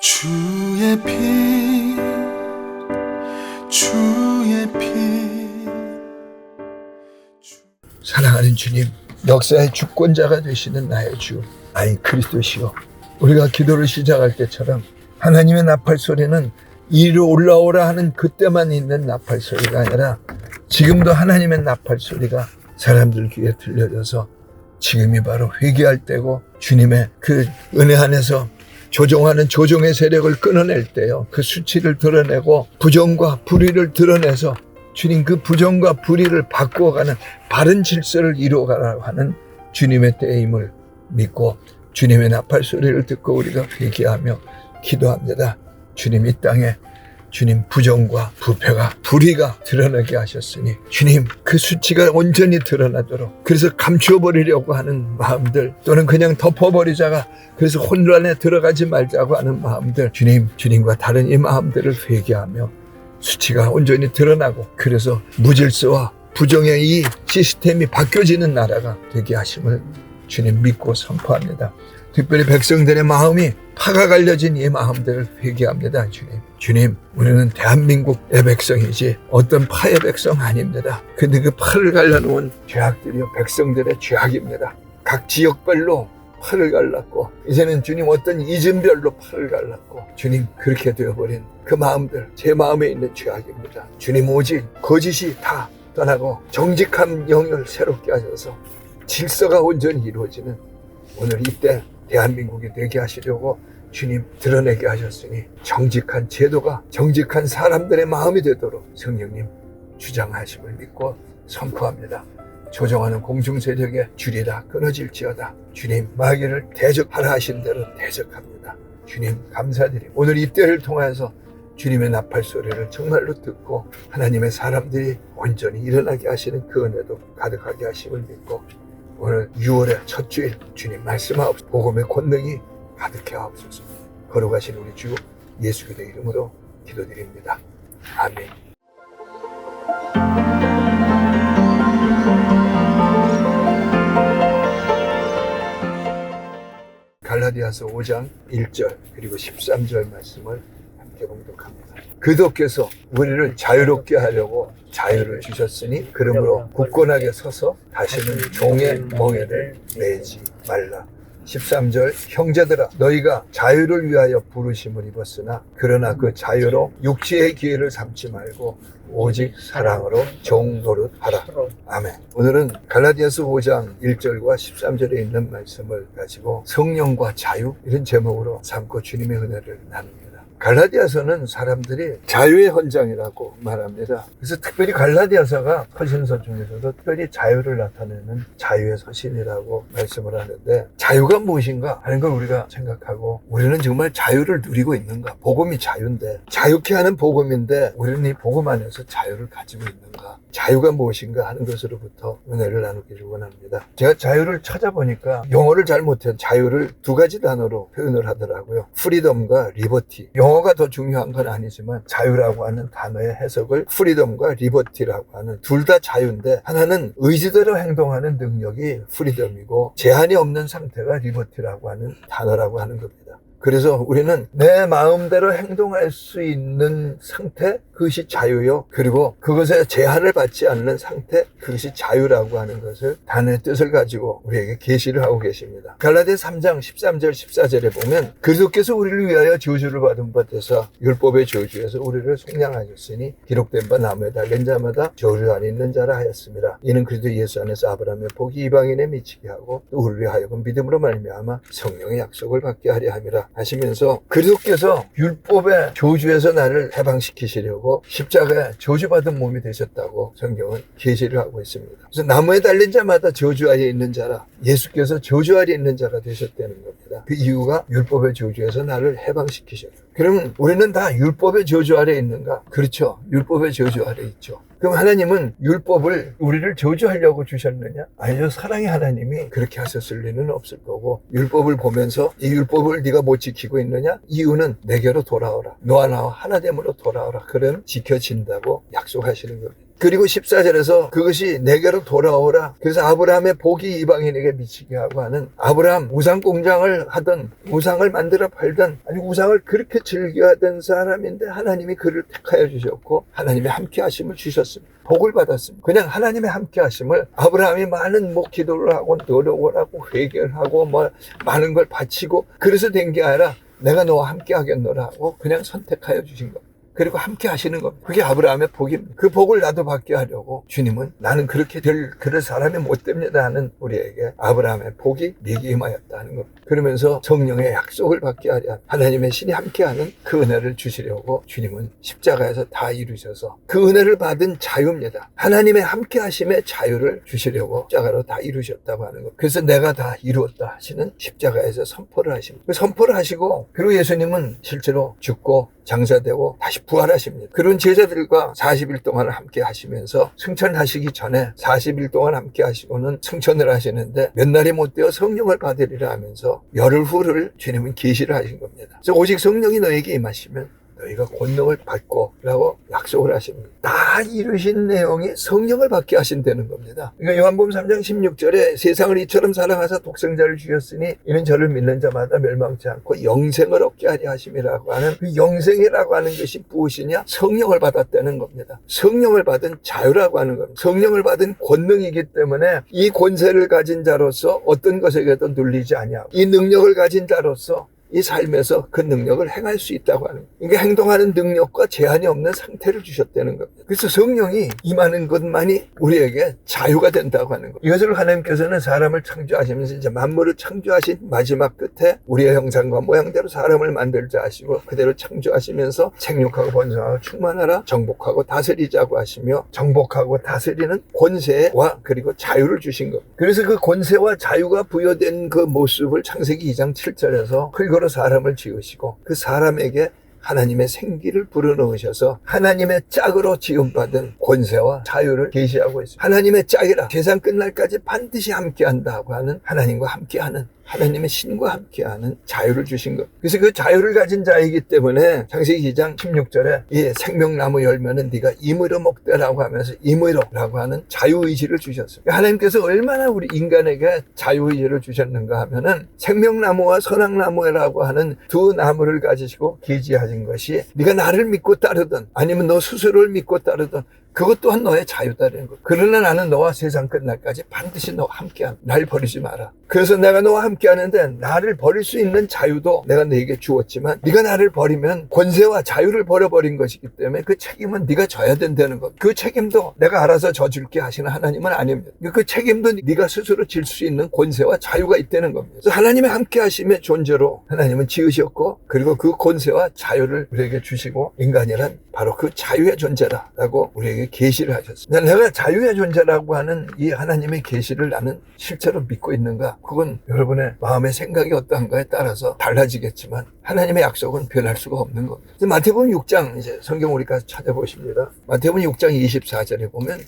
주의 피 주의 피. 사랑하는 주님, 역사의 주권자가 되시는 나의 주, 나의 그리스도시여, 우리가 기도를 시작할 때처럼 하나님의 나팔 소리는 이리로 올라오라 하는 그때만 있는 나팔 소리가 아니라 지금도 하나님의 나팔 소리가 사람들 귀에 들려져서 지금이 바로 회개할 때고 주님의 그 은혜 안에서 조종하는 조종의 세력을 끊어낼 때요, 그 수치를 드러내고 부정과 불의를 드러내서 주님 그 부정과 불의를 바꾸어가는 바른 질서를 이루어가라고 하는 주님의 때임을 믿고 주님의 나팔 소리를 듣고 우리가 회개하며 기도합니다. 주님 이 땅에 주님 부정과 부패가 불의가 드러나게 하셨으니 주님 그 수치가 온전히 드러나도록, 그래서 감추어버리려고 하는 마음들 또는 그냥 덮어버리자가 그래서 혼란에 들어가지 말자고 하는 마음들, 주님과 다른 이 마음들을 회개하며 수치가 온전히 드러나고 그래서 무질서와 부정의 이 시스템이 바뀌어지는 나라가 되게 하심을 주님 믿고 선포합니다. 특별히 백성들의 마음이 파가 갈려진 이 마음들을 회개합니다. 주님, 우리는 대한민국의 백성이지 어떤 파의 백성 아닙니다. 근데 그 파를 갈라놓은 죄악들이요, 백성들의 죄악입니다. 각 지역별로 팔을 갈랐고 이제는 주님 어떤 이즘별로 팔을 갈랐고 주님 그렇게 되어버린 그 마음들, 제 마음에 있는 죄악입니다. 주님 오직 거짓이 다 떠나고 정직한 영을 새롭게 하셔서 질서가 온전히 이루어지는 오늘 이때 대한민국이 되게 하시려고 주님 드러내게 하셨으니 정직한 제도가 정직한 사람들의 마음이 되도록 성령님 주장하심을 믿고 선포합니다. 조정하는 공중세력의 줄이 다 끊어질지어다. 주님 마귀를 대적하라 하신 대로 대적합니다. 주님 감사드립니다. 오늘 이 때를 통해서 주님의 나팔 소리를 정말로 듣고 하나님의 사람들이 온전히 일어나게 하시는 그 은혜도 가득하게 하심을 믿고 오늘 6월의 첫 주일 주님 말씀하옵소서. 복음의 권능이 가득해 하옵소서. 걸어가신 우리 주 예수 그리스도 이름으로 기도드립니다. 아멘. 갈라디아서 5장 1절 그리고 13절 말씀을 함께 봉독합니다. 그도께서 우리를 자유롭게 하려고 자유를 주셨으니 그러므로 굳건하게 서서 다시는 종의 멍에를 매지 말라. 13절 형제들아 너희가 자유를 위하여 부르심을 입었으나 그러나 그 자유로 육체의 기회를 삼지 말고 오직 사랑으로 종 노릇하라. 아멘. 오늘은 갈라디아서 5장 1절과 13절에 있는 말씀을 가지고 성령과 자유 이런 제목으로 삼고 주님의 은혜를 나눕니다. 갈라디아서는 사람들이 자유의 헌장이라고 말합니다. 그래서 특별히 갈라디아서가 서신서 중에서도 특별히 자유를 나타내는 자유의 서신이라고 말씀을 하는데, 자유가 무엇인가 하는 걸 우리가 생각하고 우리는 정말 자유를 누리고 있는가? 복음이 자유인데, 자유케 하는 복음인데 우리는 이 복음 안에서 자유를 가지고 있는가? 자유가 무엇인가 하는 것으로부터 은혜를 나누기를 원합니다. 제가 자유를 찾아보니까 영어를 잘 못해서 자유를 두 가지 단어로 표현을 하더라고요. 프리덤과 리버티. 영어가 더 중요한 건 아니지만 자유라고 하는 단어의 해석을 프리덤과 리버티라고 하는, 둘 다 자유인데 하나는 의지대로 행동하는 능력이 프리덤이고 제한이 없는 상태가 리버티라고 하는 단어라고 하는 겁니다. 그래서 우리는 내 마음대로 행동할 수 있는 상태, 그것이 자유요. 그리고 그것에 제한을 받지 않는 상태, 그것이 자유라고 하는 것을 단어의 뜻을 가지고 우리에게 계시를 하고 계십니다. 갈라디아 3장 13절 14절에 보면 그리스도께서 우리를 위하여 저주를 받은 바 되사 율법의 저주에서 우리를 속량하셨으니 기록된 바 나무에 달린 자마다 저주 안에 있는 자라 하였습니다. 이는 그리스도 예수 안에서 아브라함의 복이 이방인에 미치게 하고 또 우리를 하여금 믿음으로 말미암아 성령의 약속을 받게 하려 함이라 하시면서 그리스도께서 율법의 저주에서 나를 해방시키시려고 십자가에 저주받은 몸이 되셨다고 성경은 계시를 하고 있습니다. 그래서 나무에 달린 자마다 저주 아래 있는 자라, 예수께서 저주 아래 있는 자가 되셨다는 겁니다. 그 이유가 율법의 저주에서 나를 해방시키셨다. 그러면 우리는 다 율법의 저주 아래 있는가? 그렇죠. 율법의 저주 아래 있죠. 그럼 하나님은 율법을 우리를 저주하려고 주셨느냐? 아니죠. 사랑의 하나님이 그렇게 하셨을 리는 없을 거고, 율법을 보면서 이 율법을 네가 못 지키고 있느냐? 이유는 내게로 돌아오라. 너와 나와 하나됨으로 돌아오라. 그럼 지켜진다고 약속하시는 겁니다. 그리고 14절에서 그것이 내게로 돌아오라. 그래서 아브라함의 복이 이방인에게 미치게 하고 하는, 아브라함 우상 공장을 하던, 우상을 만들어 팔던, 아니 우상을 그렇게 즐겨하던 사람인데 하나님이 그를 택하여 주셨고 하나님이 함께 하심을 주셨습니다. 복을 받았습니다. 그냥 하나님의 함께 하심을, 아브라함이 많은 기도를 하고 노력을 하고 회개를 하고 많은 걸 바치고 그래서 된 게 아니라 내가 너와 함께 하겠노라 하고 그냥 선택하여 주신 겁니다. 그리고 함께 하시는 겁니다. 그게 아브라함의 복입니다. 그 복을 나도 받게 하려고 주님은 나는 그렇게 그럴 사람이 못 됩니다 하는 우리에게 아브라함의 복이 네게 임하였다는 겁니다. 그러면서 성령의 약속을 받게 하려 하나님의 신이 함께하는 그 은혜를 주시려고 주님은 십자가에서 다 이루셔서 그 은혜를 받은 자유입니다. 하나님의 함께하심의 자유를 주시려고 십자가로 다 이루셨다고 하는 것. 그래서 내가 다 이루었다 하시는 십자가에서 선포를 하십니다. 그 선포를 하시고 그리고 예수님은 실제로 죽고 장사되고 다시 부활하십니다. 그런 제자들과 40일 동안 함께 하시면서 승천하시기 전에 40일 동안 함께 하시고는 승천을 하시는데 몇 날이 못 되어 성령을 받으리라 하면서 열흘 후를 주님은 계시를 하신 겁니다. 그래서 오직 성령이 너에게 임하시면 너희가 권능을 받고 라고 약속을 하십니다. 다 이루신 내용이 성령을 받게 하신다는 겁니다. 그러니까 요한복음 3장 16절에 세상을 이처럼 사랑하사 독생자를 주셨으니 이는 저를 믿는 자마다 멸망치 않고 영생을 얻게 하려 하심이라고 하는 그 영생이라고 하는 것이 무엇이냐? 성령을 받았다는 겁니다. 성령을 받은 자유라고 하는 겁니다. 성령을 받은 권능이기 때문에 이 권세를 가진 자로서 어떤 것에게도 눌리지 아니하고 이 능력을 가진 자로서 이 삶에서 그 능력을 행할 수 있다고 하는 거예요. 이게 행동하는 능력과 제한이 없는 상태를 주셨다는 겁니다. 그래서 성령이 임하는 것만이 우리에게 자유가 된다고 하는 거예요. 이것을 하나님께서는 사람을 창조하시면서 이제 만물을 창조하신 마지막 끝에 우리의 형상과 모양대로 사람을 만들자 하시고 그대로 창조하시면서 생육하고 번성하고 충만하라 정복하고 다스리자고 하시며 정복하고 다스리는 권세와 그리고 자유를 주신 겁니다. 그래서 그 권세와 자유가 부여된 그 모습을 창세기 2장 7절에서 흙으로 사람을 지으시고 그 사람에게 하나님의 생기를 불어넣으셔서 하나님의 짝으로 지음받은 권세와 자유를 계시하고 있습니다. 하나님의 짝이라 세상 끝날까지 반드시 함께한다고 하는 하나님과 함께하는 하나님의 신과 함께하는 자유를 주신 것. 그래서 그 자유를 가진 자이기 때문에 창세기 2장 16절에 이 생명나무 열매는 네가 임의로 먹되라고 하면서 임의로라고 하는 자유의지를 주셨어요. 하나님께서 얼마나 우리 인간에게 자유의지를 주셨는가 하면은 생명나무와 선악나무라고 하는 두 나무를 가지시고 계시하신 것이 네가 나를 믿고 따르든 아니면 너 스스로를 믿고 따르든 그것 또한 너의 자유다라는 것. 그러나 나는 너와 세상 끝날까지 반드시 너와 함께함. 날 버리지 마라. 그래서 내가 너와 함께하는데 나를 버릴 수 있는 자유도 내가 너에게 주었지만 네가 나를 버리면 권세와 자유를 버려버린 것이기 때문에 그 책임은 네가 져야 된다는 것. 그 책임도 내가 알아서 져줄게 하시는 하나님은 아닙니다. 그 책임도 네가 스스로 질 수 있는 권세와 자유가 있다는 겁니다. 그래서 하나님의 함께하심의 존재로 하나님은 지으셨고 그리고 그 권세와 자유를 우리에게 주시고 인간이란 바로 그 자유의 존재라고 우리에게 계시를 하셨습니다. 내가 자유의 존재라고 하는 이 하나님의 계시를 나는 실제로 믿고 있는가? 그건 여러분의 마음의 생각이 어떠한가에 따라서 달라지겠지만 하나님의 약속은 변할 수가 없는 겁니다. 마태복음 6장 이제 성경 우리가 찾아보십니다. 마태복음 6장 24절에 보면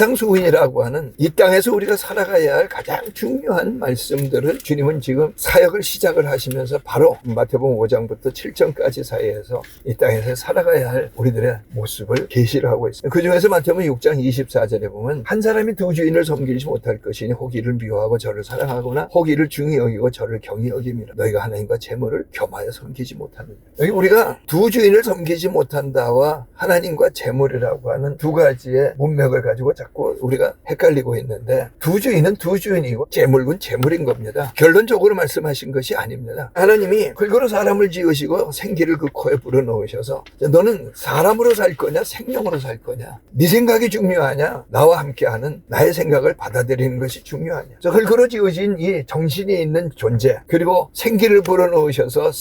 산상수훈이라고 하는 이 땅에서 우리가 살아가야 할 가장 중요한 말씀들을 주님은 지금 사역을 시작을 하시면서 바로 마태복음 5장부터 7장까지 사이에서 이 땅에서 살아가야 할 우리들의 모습을 계시를 하고 있습니다. 그 중에서 마태복음 6장 24절에 보면 한 사람이 두 주인을 섬기지 못할 것이니 혹 이를 미워하고 저를 사랑하거나 혹 이를 중히 여기고 저를 경히 여김이라. 너희가 하나님과 재물을 겸하여 섬기지 못하느냐. 여기 우리가 두 주인을 섬기지 못한다와 하나님과 재물이라고 하는 두 가지의 문맥을 가지고 자꾸 우리가 헷갈리고 있는데 두 주인은 두 주인이고 재물은 재물인 겁니다. 결론적으로 말씀하신 것이 아닙니다. 하나님이 흙으로 사람을 지으시고 생기를 그 코에 불어넣으셔서 너는 사람으로 살 거냐 생명으로 살 거냐 네 생각이 중요하냐 나와 함께하는 나의 생각을 받아들이는 것이 중요하냐. 그래서 흙으로 지으신 이 정신이 있는 존재 그리고 생기를 불어넣으셔서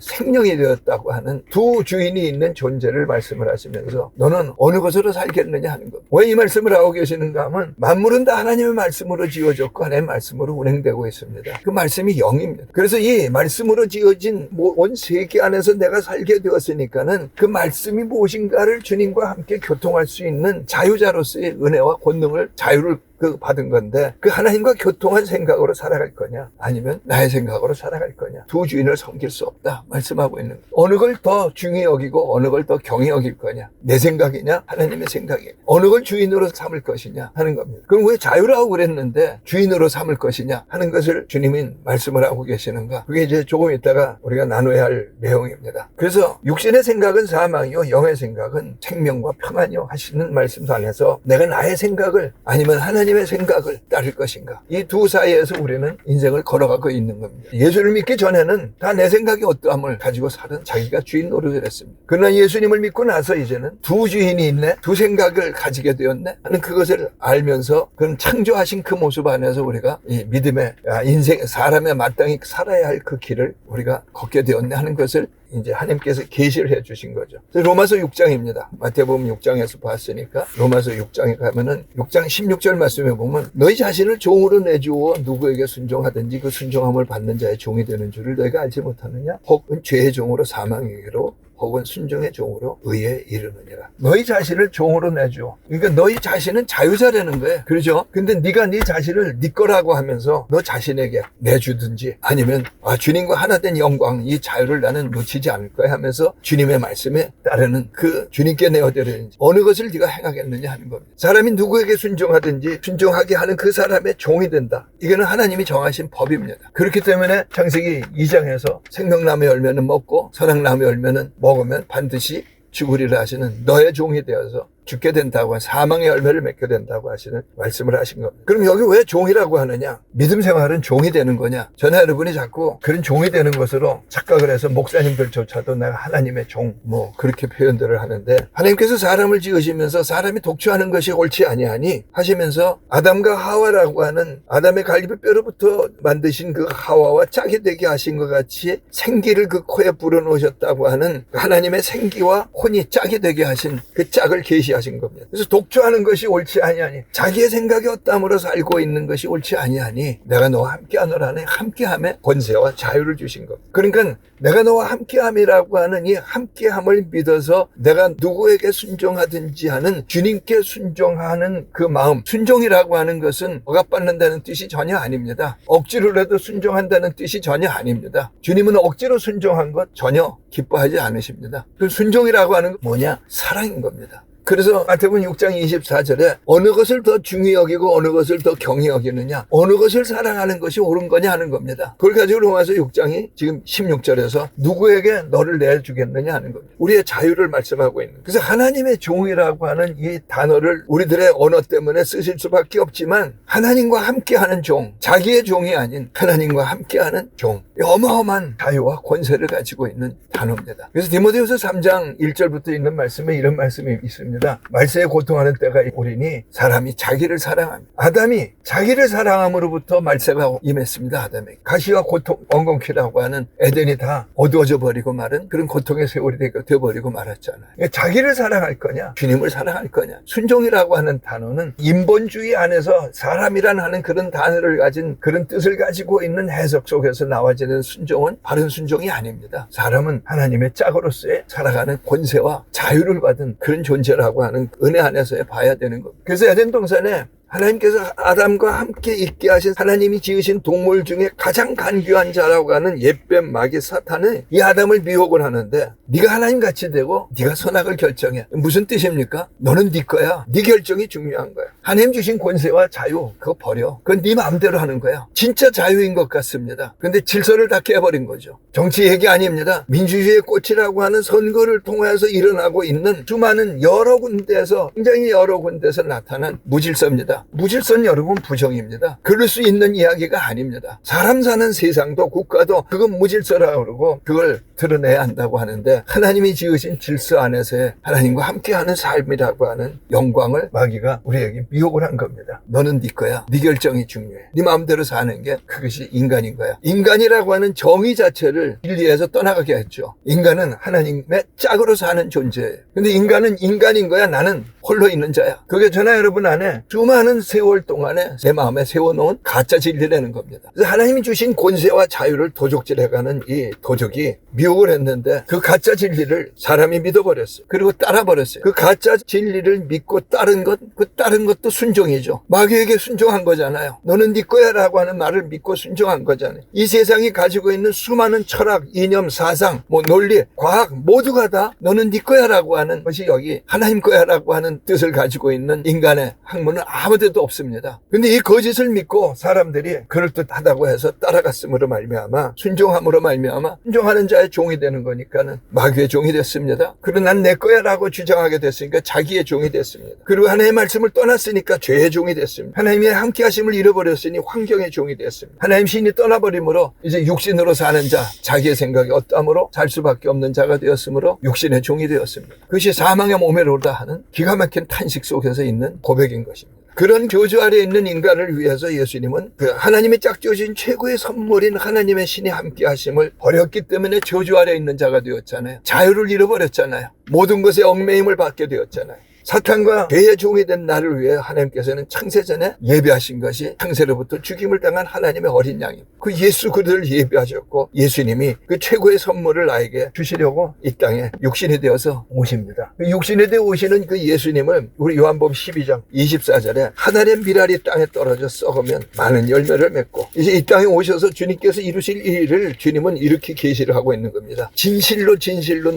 생명이 되었다고 하는 두 주인이 있는 존재를 말씀을 하시면서 너는 어느 것으로 살겠느냐 하는 것. 왜 이 말씀을 하고 계시는가 하면 만물은 다 하나님의 말씀으로 지어졌고 하나님의 말씀으로 운행되고 있습니다. 그 말씀이 영입니다. 그래서 이 말씀으로 지어진 온 세계 안에서 내가 살게 되었으니까는 그 말씀이 무엇인가를 주님과 함께 교통할 수 있는 자유자로서의 은혜와 권능을 자유를 그 받은 건데 그 하나님과 교통한 생각으로 살아갈 거냐 아니면 나의 생각으로 살아갈 거냐. 두 주인을 섬길 수 없다 말씀하고 있는 거예요. 어느 걸 더 중히 여기고 어느 걸 더 경히 여길 거냐. 내 생각이냐 하나님의 생각이냐. 어느 걸 주인으로 삼을 것이냐 하는 겁니다. 그럼 왜 자유라고 그랬는데 주인으로 삼을 것이냐 하는 것을 주님이 말씀을 하고 계시는가. 그게 이제 조금 있다가 우리가 나눠야 할 내용입니다. 그래서 육신의 생각은 사망이요 영의 생각은 생명과 평안이요 하시는 말씀도 안에서 내가 나의 생각을 아니면 하나님의 생각을 따를 것인가. 이 두 사이에서 우리는 인생을 걸어가고 있는 겁니다. 예수를 믿기 전에는 다 내 생각이 어떠함을 가지고 살은 자기가 주인 노릇을 했습니다. 그러나 예수님을 믿고 나서 이제는 두 주인이 있네, 두 생각을 가지게 되었네 하는 그것을 알면서 그런 창조하신 그 모습 안에서 우리가 이 믿음의 인생, 사람의 마땅히 살아야 할 그 길을 우리가 걷게 되었네 하는 것을 이제 하나님께서 계시를 해 주신 거죠. 로마서 6장입니다. 마태복음 6장에서 봤으니까 로마서 6장에 가면은 6장 16절 말씀에 보면 너희 자신을 종으로 내주어 누구에게 순종하든지 그 순종함을 받는 자의 종이 되는 줄을 너희가 알지 못하느냐? 혹은 죄의 종으로 사망에게로 혹은 순종의 종으로 의에 이르느니라. 너희 자신을 종으로 내줘. 그러니까 너희 자신은 자유자라는 거예요. 그렇죠? 근데 네가 네 자신을 네 거라고 하면서 너 자신에게 내주든지 아니면 주님과 하나 된 영광, 이 자유를 나는 놓치지 않을 거야 하면서 주님의 말씀에 따르는 그 주님께 내어드리는지 어느 것을 네가 행하겠느냐 하는 겁니다. 사람이 누구에게 순종하든지 순종하게 하는 그 사람의 종이 된다. 이거는 하나님이 정하신 법입니다. 그렇기 때문에 창세기 2장에서 생명나무 열매는 먹고 선악나무 열매는 먹으면 반드시 죽으리라 하시는 너의 종이 되어서 죽게 된다고 사망의 열매를 맺게 된다고 하시는 말씀을 하신 겁니다. 그럼 여기 왜 종이라고 하느냐? 믿음 생활은 종이 되는 거냐? 저는 여러분이 자꾸 그런 종이 되는 것으로 착각을 해서 목사님들조차도 내가 하나님의 종 그렇게 표현들을 하는데 하나님께서 사람을 지으시면서 사람이 독주하는 것이 옳지 아니하니 하시면서 아담과 하와라고 하는 아담의 갈비뼈로부터 만드신 그 하와와 짝이 되게 하신 것 같이 생기를 그 코에 불어넣으셨다고 하는 하나님의 생기와 혼이 짝이 되게 하신 그 짝을 계시하신 겁니다. 그래서 독주하는 것이 옳지 아니하니 자기의 생각이 어떠함으로 살고 있는 것이 옳지 아니하니 내가 너와 함께하노라 하는 함께함의 권세와 자유를 주신 겁니다. 그러니까 내가 너와 함께함이라고 하는 이 함께함을 믿어서 내가 누구에게 순종하든지 하는 주님께 순종하는 그 마음, 순종이라고 하는 것은 억압받는다는 뜻이 전혀 아닙니다. 억지로라도 순종한다는 뜻이 전혀 아닙니다. 주님은 억지로 순종한 것 전혀 기뻐하지 않으십니다. 그 순종이라고 하는 건 뭐냐? 사랑인 겁니다. 그래서 마태복음 6장 24절에 어느 것을 더 중히 여기고 어느 것을 더 경히 여기느냐, 어느 것을 사랑하는 것이 옳은 거냐 하는 겁니다. 그걸 가지고 로마서 6장이 지금 16절에서 누구에게 너를 내주겠느냐 하는 겁니다. 우리의 자유를 말씀하고 있는. 그래서 하나님의 종이라고 하는 이 단어를 우리들의 언어 때문에 쓰실 수밖에 없지만 하나님과 함께하는 종, 자기의 종이 아닌 하나님과 함께하는 종, 어마어마한 자유와 권세를 가지고 있는 단어입니다. 그래서 디모데후서 3장 1절부터 있는 말씀에 이런 말씀이 있습니다. 말세에 고통하는 때가 오리니 사람이 자기를 사랑합니다. 아담이 자기를 사랑함으로부터 말세가 임했습니다. 아담에게 가시와 고통, 엉겅퀴라고 하는 에덴이 다 어두워져 버리고 말은 그런 고통의 세월이 되어버리고 말았잖아요. 자기를 사랑할 거냐 주님을 사랑할 거냐. 순종이라고 하는 단어는 인본주의 안에서 사람이란 하는 그런 단어를 가진 그런 뜻을 가지고 있는 해석 속에서 나와지는 순종은 바른 순종이 아닙니다. 사람은 하나님의 짝으로서의 살아가는 권세와 자유를 받은 그런 존재라고 하는 은혜 안에서 봐야 되는 겁니다. 그래서 에덴 동산에 하나님께서 아담과 함께 있게 하신 하나님이 지으신 동물 중에 가장 간교한 자라고 하는 옛뱀 마귀 사탄은 이 아담을 미혹을 하는데 네가 하나님같이 되고 네가 선악을 결정해. 무슨 뜻입니까? 너는 네 거야. 네 결정이 중요한 거야. 하나님 주신 권세와 자유 그거 버려. 그건 네 마음대로 하는 거야. 진짜 자유인 것 같습니다. 근데 질서를 다 깨버린 거죠. 정치 얘기 아닙니다. 민주주의의 꽃이라고 하는 선거를 통해서 일어나고 있는 수많은 여러 군데에서 굉장히 여러 군데에서 나타난 무질서입니다. 무질서는 여러분 부정입니다. 그럴 수 있는 이야기가 아닙니다. 사람 사는 세상도 국가도 그건 무질서라고 그러고 그걸 드러내야 한다고 하는데 하나님이 지으신 질서 안에서의 하나님과 함께하는 삶이라고 하는 영광을 마귀가 우리에게 미혹을 한 겁니다. 너는 네 거야. 네 결정이 중요해. 네 마음대로 사는 게 그것이 인간인 거야. 인간이라고 하는 정의 자체를 진리에서 떠나가게 했죠. 인간은 하나님의 짝으로 사는 존재예요. 근데 인간은 인간인 거야. 나는 홀로 있는 자야. 그게 저나 여러분 안에 수많은 세월 동안에 내 마음에 세워놓은 가짜 진리라는 겁니다. 그래서 하나님이 주신 권세와 자유를 도적질해가는 이 도적이 미혹을 했는데 그 가짜 진리를 사람이 믿어버렸어요. 그리고 따라버렸어요. 그 가짜 진리를 믿고 따른 것도 순종이죠. 마귀에게 순종한 거잖아요. 너는 네 거야 라고 하는 말을 믿고 순종한 거잖아요. 이 세상이 가지고 있는 수많은 철학, 이념, 사상, 논리, 과학 모두가 다 너는 네 거야 라고 하는 것이 여기 하나님 거야 라고 하는 뜻을 가지고 있는 인간의 학문은 아무 데도 없습니다. 근데 이 거짓을 믿고 사람들이 그럴듯하다고 해서 따라갔음으로 말미암아 순종함으로 말미암아 순종하는 자의 종이 되는 거니까는 마귀의 종이 됐습니다. 그리고 난 내 거야 라고 주장하게 됐으니까 자기의 종이 됐습니다. 그리고 하나님의 말씀을 떠났으니까 죄의 종이 됐습니다. 하나님의 함께 하심을 잃어버렸으니 환경의 종이 됐습니다. 하나님 신이 떠나버림으로 이제 육신으로 사는 자, 자기의 생각이 어떠함으로 살 수밖에 없는 자가 되었으므로 육신의 종이 되었습니다. 그것이 사망의 모멸로다 하는 기가 막힌 탄식 속에서 있는 고백인 것입니다. 그런 저주 아래 있는 인간을 위해서 예수님은 그 하나님의 짝지어진 최고의 선물인 하나님의 신이 함께 하심을 버렸기 때문에 저주 아래 있는 자가 되었잖아요. 자유를 잃어버렸잖아요. 모든 것에 얽매임을 받게 되었잖아요. 사탄과 죄의 종이 된 나를 위해 하나님께서는 창세전에 예비하신 것이 창세로부터 죽임을 당한 하나님의 어린 양입니다. 그 예수 그리스도를 예비하셨고 예수님이 그 최고의 선물을 나에게 주시려고 이 땅에 육신이 되어서 오십니다. 그 육신이 되어 오시는 그 예수님을 우리 요한복음 12장 24절에 하늘의 미랄이 땅에 떨어져 썩으면 많은 열매를 맺고 이제 이 땅에 오셔서 주님께서 이루실 일을 주님은 이렇게 계시를 하고 있는 겁니다. 진실로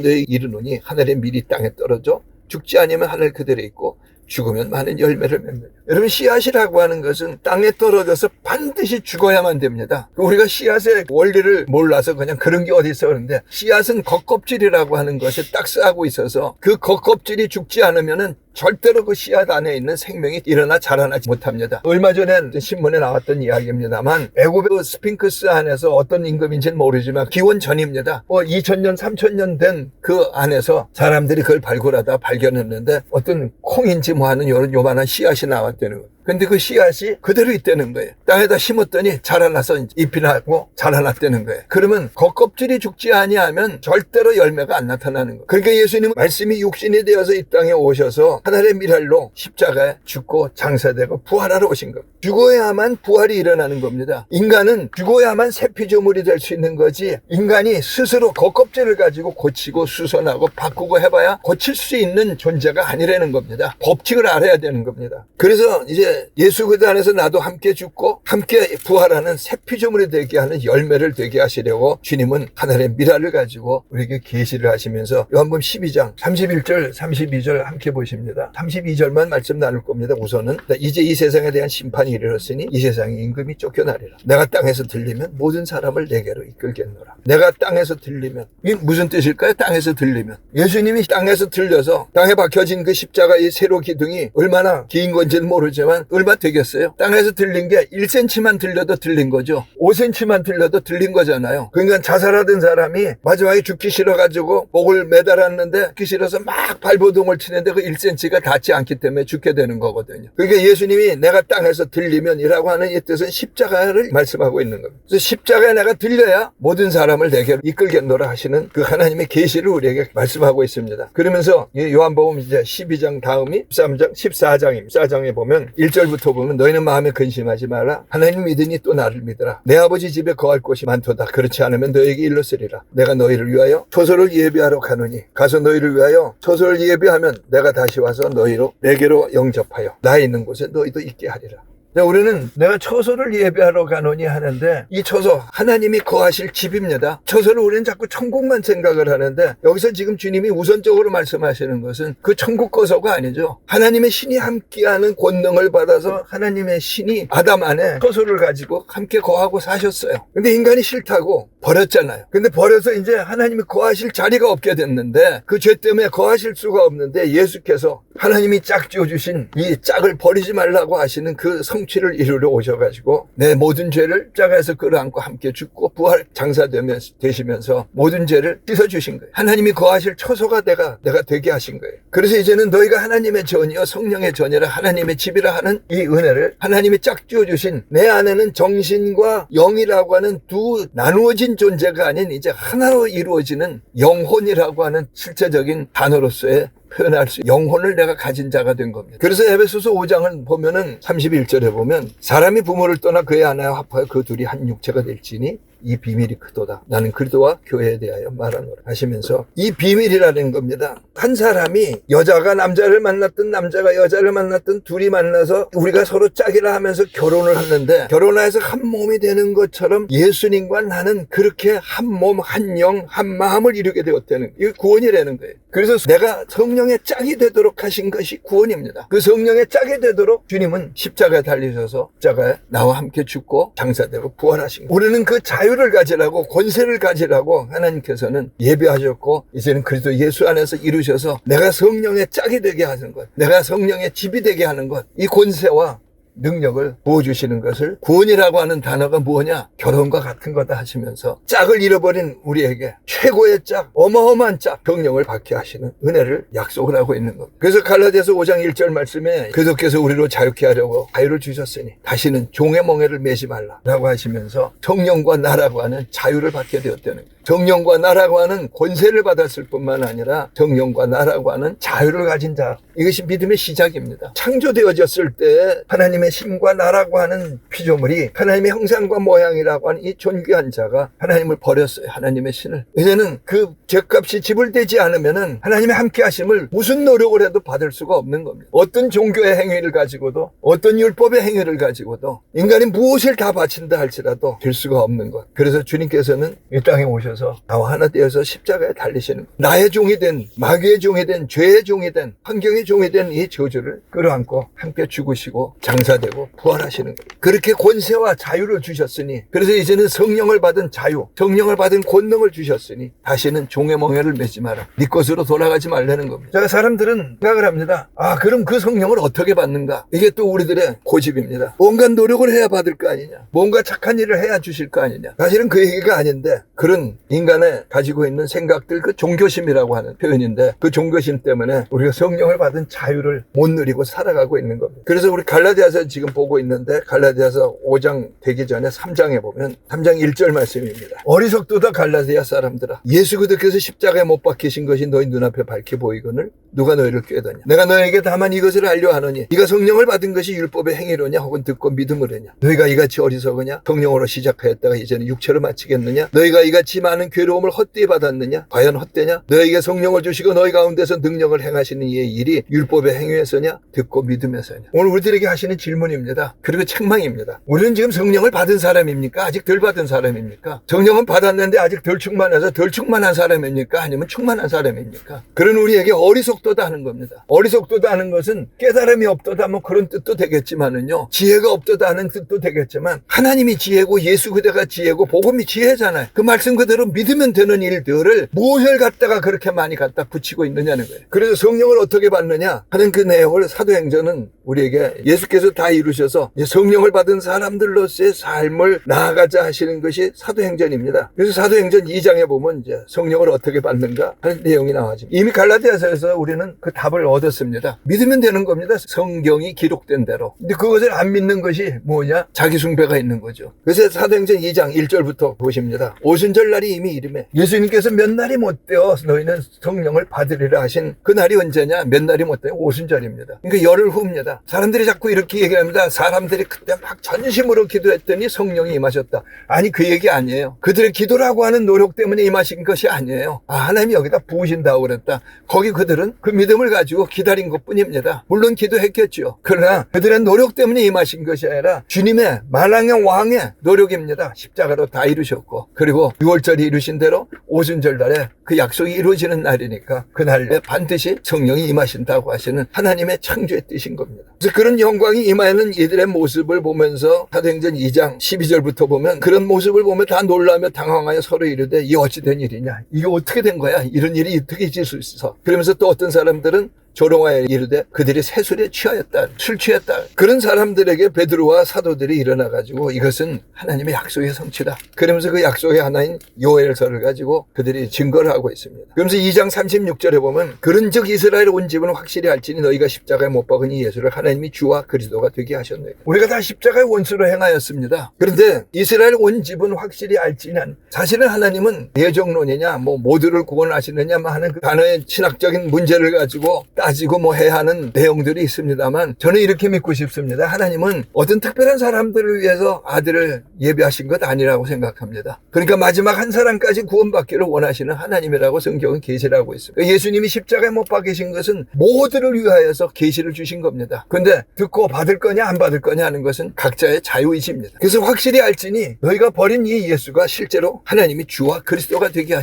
너희 이르노니 하늘의 밀이 땅에 떨어져 죽지 않으면 하늘 그대로 있고 죽으면 많은 열매를 맺는다. 여러분 씨앗이라고 하는 것은 땅에 떨어져서 반드시 죽어야만 됩니다. 우리가 씨앗의 원리를 몰라서 그냥 그런 게 어디 있어 그런데 씨앗은 겉껍질이라고 하는 것에 딱스하고 있어서 그 겉껍질이 죽지 않으면은 절대로 그 씨앗 안에 있는 생명이 일어나 자라나지 못합니다. 얼마 전에 신문에 나왔던 이야기입니다만 애굽의 스핑크스 안에서 어떤 임금인지는 모르지만 기원 전입니다. 2000년 3000년 된 그 안에서 사람들이 그걸 발굴하다 발견했는데 어떤 콩인지 뭐 하는 요만한 씨앗이 나왔다는 거예요. 근데 그 씨앗이 그대로 있다는 거예요. 땅에다 심었더니 자라나서 잎이 나고 자라났다는 거예요. 그러면 겉껍질이 죽지 아니하면 절대로 열매가 안 나타나는 거예요. 그러니까 예수님은 말씀이 육신이 되어서 이 땅에 오셔서 하늘의 미랄로 십자가에 죽고 장사되고 부활하러 오신 겁니다. 죽어야만 부활이 일어나는 겁니다. 인간은 죽어야만 새 피조물이 될 수 있는 거지 인간이 스스로 겉껍질을 가지고 고치고 수선하고 바꾸고 해봐야 고칠 수 있는 존재가 아니라는 겁니다. 법칙을 알아야 되는 겁니다. 그래서 이제 예수 그리스도 안에서 나도 함께 죽고 함께 부활하는 새 피조물이 되게 하는 열매를 되게 하시려고 주님은 하늘의 미랄을 가지고 우리에게 계시를 하시면서 요한복음 12장 31절 32절 함께 보십니다. 32절만 말씀 나눌 겁니다. 우선은 이제 이 세상에 대한 심판이 이르렀으니 이 세상의 임금이 쫓겨나리라. 내가 땅에서 들리면 모든 사람을 내게로 이끌겠노라. 내가 땅에서 들리면 이게 무슨 뜻일까요? 땅에서 들리면 예수님이 땅에서 들려서 땅에 박혀진 그 십자가의 세로 기둥이 얼마나 긴 건지는 모르지만 얼마 되겠어요? 땅에서 들린 게 1cm만 들려도 들린 거죠. 5cm만 들려도 들린 거잖아요. 그러니까 자살하던 사람이 마지막에 죽기 싫어가지고 목을 매달았는데 죽기 싫어서 막 발버둥을 치는데 그 1cm가 닿지 않기 때문에 죽게 되는 거거든요. 그러니까 예수님이 내가 땅에서 들리면이라고 하는 이 뜻은 십자가를 말씀하고 있는 겁니다. 그래서 십자가에 내가 들려야 모든 사람을 내게로 이끌겠노라 하시는 그 하나님의 계시를 우리에게 말씀하고 있습니다. 그러면서 요한복음 이제 12장 다음이 13장 14장입니다. 14장에 보면 1절부터 보면 너희는 마음에 근심하지 마라. 하나님 믿으니 또 나를 믿으라. 내 아버지 집에 거할 곳이 많도다. 그렇지 않으면 너에게 일렀으리라. 내가 너희를 위하여 초소를 예비하러 가노니 가서 너희를 위하여 초소를 예비하면 내가 다시 와서 너희로 내게로 영접하여 나 있는 곳에 너희도 있게 하리라. 우리는 내가 처소를 예배하러 가노니 하는데 이 처소 하나님이 거하실 집입니다. 처소를 우리는 자꾸 천국만 생각을 하는데 여기서 지금 주님이 우선적으로 말씀하시는 것은 그 천국 거소가 아니죠. 하나님의 신이 함께하는 권능을 받아서 하나님의 신이 아담 안에 처소를 가지고 함께 거하고 사셨어요. 근데 인간이 싫다고 버렸잖아요. 근데 버려서 이제 하나님이 거하실 자리가 없게 됐는데 그 죄 때문에 거하실 수가 없는데 예수께서 하나님이 짝 지어주신 이 짝을 버리지 말라고 하시는 그 성취를 이루러 오셔가지고 내 모든 죄를 십자가에서 끌어안고 함께 죽고 부활 장사되시면서 모든 죄를 씻어주신 거예요. 하나님이 거하실 처소가 내가 되게 하신 거예요. 그래서 이제는 너희가 하나님의 전이요 성령의 전이라 하나님의 집이라 하는 이 은혜를 하나님이 짝 지어주신 내 안에는 정신과 영이라고 하는 두 나누어진 존재가 아닌 이제 하나로 이루어지는 영혼이라고 하는 실제적인 단어로서의 표현할 수 영혼을 내가 가진 자가 된 겁니다. 그래서 에베소서 5장을 보면은 31절에 보면 사람이 부모를 떠나 그의 아내와 합하여 그 둘이 한 육체가 될지니 이 비밀이 크도다. 나는 그리스도와 교회에 대하여 말하노라 하시면서 이 비밀이라는 겁니다. 한 사람이 여자가 남자를 만났든 남자가 여자를 만났든 둘이 만나서 우리가 서로 짝이라 하면서 결혼을 하는데 결혼해서 한 몸이 되는 것처럼 예수님과 나는 그렇게 한 몸, 한 영, 한 마음을 이루게 되었다는 이게 구원이라는 거예요. 그래서 내가 성령의 짝이 되도록 하신 것이 구원입니다. 그 성령의 짝이 되도록 주님은 십자가에 달리셔서 십자가에 나와 함께 죽고 장사되고 부활하신 거예요. 우리는 그 자유를 가지라고 권세를 가지라고 하나님께서는 예비하셨고 이제는 그리스도 예수 안에서 이루셔서 내가 성령의 짝이 되게 하는 것, 내가 성령의 집이 되게 하는 것, 이 권세와 능력을 부어주시는 것을 구원이라고 하는 단어가 뭐냐? 결혼과 같은 거다 하시면서 짝을 잃어버린 우리에게 최고의 짝, 어마어마한 짝, 성령을 받게 하시는 은혜를 약속을 하고 있는 겁니다. 그래서 갈라디아서 5장 1절 말씀에 그리스도께서 우리로 자유케 하려고 자유를 주셨으니 다시는 종의 멍에를 매지 말라라고 하시면서 성령과 나라고 하는 자유를 받게 되었다는 거예요. 성령과 나라고 하는 권세를 받았을 뿐만 아니라 성령과 나라고 하는 자유를 가진 자, 이것이 믿음의 시작입니다. 창조되어졌을 때 하나님의 신과 나라고 하는 피조물이 하나님의 형상과 모양이라고 하는 이 존귀한 자가 하나님을 버렸어요. 하나님의 신을. 이제는 그 죄값이 지불되지 않으면은 하나님의 함께 하심을 무슨 노력을 해도 받을 수가 없는 겁니다. 어떤 종교의 행위를 가지고도 어떤 율법의 행위를 가지고도 인간이 무엇을 다 바친다 할지라도 될 수가 없는 것. 그래서 주님께서는 이 땅에 오셔서 나와 하나 되어서 십자가에 달리시는 것. 나의 종이 된, 마귀의 종이 된, 죄의 종이 된, 환경의 종이 된 이 저주를 끌어안고 함께 죽으시고 장사되고 부활하시는 것. 그렇게 권세와 자유를 주셨으니, 그래서 이제는 성령을 받은 자유, 성령을 받은 권능을 주셨으니 다시는 종의 멍에를 매지 마라. 네 것으로 돌아가지 말라는 겁니다. 제가 사람들은 생각을 합니다. 아, 그럼 그 성령을 어떻게 받는가? 이게 또 우리들의 고집입니다. 뭔가 노력을 해야 받을 거 아니냐? 뭔가 착한 일을 해야 주실 거 아니냐? 사실은 그 얘기가 아닌데, 그런 인간의 가지고 있는 생각들, 그 종교심이라고 하는 표현인데, 그 종교심 때문에 우리가 성령을 받은 자유를 못 누리고 살아가고 있는 겁니다. 그래서 우리 갈라디아서 지금 보고 있는데, 갈라디아서 5장 되기 전에 3장에 보면 3장 1절 말씀입니다. 어리석도다 갈라디아 사람들아, 예수 그리스도께서 십자가에 못 박히신 것이 너희 눈앞에 밝히 보이거늘 누가 너희를 꾀더냐? 내가 너에게 다만 이것을 알려 하노니 네가 성령을 받은 것이 율법의 행위로냐 혹은 듣고 믿음으로냐? 너희가 이같이 어리석으냐? 성령으로 시작하였다가 이제는 육체로 마치겠느냐? 너희가 이같이 많은 괴로움을 헛되이 받았느냐? 과연 헛되냐? 너에게 성령을 주시고 너희 가운데서 능력을 행하시는 이의 일이 율법의 행위에서냐? 듣고 믿음에서냐? 오늘 우리들에게 하시는 질문입니다. 그리고 책망입니다. 우리는 지금 성령을 받은 사람입니까? 아직 덜 받은 사람입니까? 성령은 받았는데 아직 덜 충만해서 덜 충만한 사람입니까? 아니면 충만한 사람입니까? 그런 우리에게 어리석도다 하는 겁니다. 어리석도다 하는 것은 깨달음이 없도다 뭐 그런 뜻도 되겠지만은요, 지혜가 없도다 하는 뜻도 되겠지만, 하나님이 지혜고 예수 그대가 지혜고 복음이 지혜잖아요. 그 말씀 그대로 믿으면 되는 일들을 무엇을 갖다가 그렇게 많이 갖다 붙이고 있느냐는 거예요. 그래서 성령을 어떻게 받느냐 하는 그 내용을 사도행전은 우리에게 예수께서 다 이루셔서 성령을 받은 사람들로서의 삶을 나아가자 하시는 것이 사도행전입니다. 그래서 사도행전 2장에 보면 이제 성령을 어떻게 받는가 하는 내용이 나와집니다. 이미 갈라디아서에서 우리는 그 답을 얻었습니다. 믿으면 되는 겁니다. 성경이 기록된 대로. 근데 그것을 안 믿는 것이 뭐냐? 자기 숭배가 있는 거죠. 그래서 사도행전 2장 1절부터 보십니다. 오순절날이 이미 이름에 예수님께서 몇 날이 못 되어 너희는 성령을 받으리라 하신 그 날이 언제냐? 몇 날이 못 되어 오순절입니다. 그러니까 열흘 후입니다. 사람들이 자꾸 이렇게 얘기합니다. 사람들이 그때 막 전심으로 기도했더니 성령이 임하셨다. 아니, 그 얘기 아니에요. 그들의 기도라고 하는 노력 때문에 임하신 것이 아니에요. 아, 하나님이 여기다 부으신다고 그랬다. 거기 그들은 그 믿음을 가지고 기다린 것뿐입니다. 물론 기도했겠죠. 그러나 그들의 노력 때문에 임하신 것이 아니라 주님의 만왕의 왕의 노력입니다. 십자가로 다 이루셨고, 그리고 6월절이 이루신 대로 오순절 날에 그 약속이 이루어지는 날이니까 그날에 반드시 성령이 임하신다고 하시는 하나님의 창조의 뜻인 겁니다. 그래서 그런 영광이 임하는 이들의 모습을 보면서 사도행전 2장 12절부터 보면 그런 모습을 보면 다 놀라며 당황하여 서로 이르되 이 어찌 된 일이냐? 이게 어떻게 된 거야? 이런 일이 어떻게 있을 수 있어? 그러면서 또 어떤 사람들은 조롱하여 이르되 그들이 새술에 취하였다, 술 취했다. 그런 사람들에게 베드로와 사도들이 일어나가지고 이것은 하나님의 약속의 성취다. 그러면서 그 약속의 하나인 요엘서를 가지고 그들이 증거를 하고 있습니다. 그러면서 2장 36절에 보면 그런즉 이스라엘 온 집은 확실히 알지니 너희가 십자가에 못 박으니 예수를 하나님이 주와 그리스도가 되게 하셨네. 우리가 다 십자가의 원수로 행하였습니다. 그런데 이스라엘 온 집은 확실히 알지니 사실은 하나님은 예정론이냐 모두를 구원하시느냐 하는 그 단어의 신학적인 문제를 가지고 따지고 해야 하는 내용들이 있습니다만 저는 이렇게 믿고 싶습니다. 하나님은 어떤 특별한 사람들을 위해서 아들을 예비하신 것 아니라고 생각합니다. 그러니까 마지막 한 사람까지 구원받기를 원하시는 하나님이라고 성경은 계시를 하고 있습니다. 예수님이 십자가에 못 박히신 것은 모두를 위하여서 계시를 주신 겁니다. 그런데 듣고 받을 거냐 안 받을 거냐 하는 것은 각자의 자유의지입니다. 그래서 확실히 알지니 너희가 버린 이 예수가 실제로 하나님이 주와 그리스도가 되게